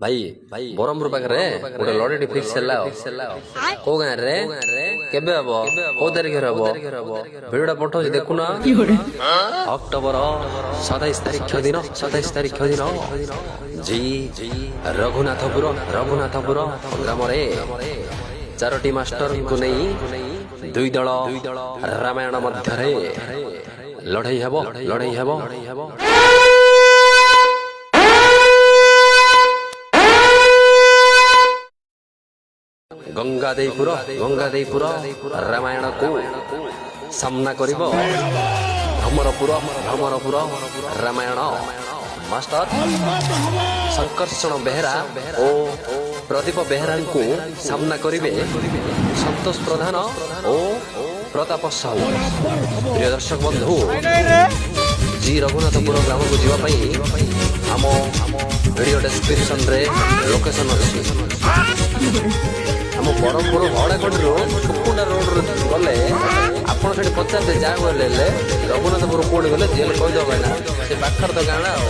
भाई बरहमपुर पाखे गोटे लड़े फिक्स को गाँ रे केबे हम को तारीख हम भिडियो पठाऊ देखुन अक्टोबर 27 तारीख दिन जी रघुनाथपुर ग्राम चारोटी मास्टर को नहीं दुई दल रामायण मध्य लड़ई हेब गंगादेपुर रामायण को सामना करिब भ्रमरपुर रामायण मास्टर संकर्षण बेहरा ओ प्रदीप बेहरा को सामना करिवे संतोष प्रधान ओ प्रताप साहू। प्रिय दर्शक बंधु जी रघुनाथपुर ग्राम को जीवाई आम वीडियो डिस्क्रिप्शन रे लोकेशन अच्छी आम बरहमपुर भड़ाकंडी सुकुंडा रोड गले आपड़ से पचारे जहाँ गले रघुनाथपुर कौटी गले जेल कहीदेव भाईना से पाखर तो गाँव।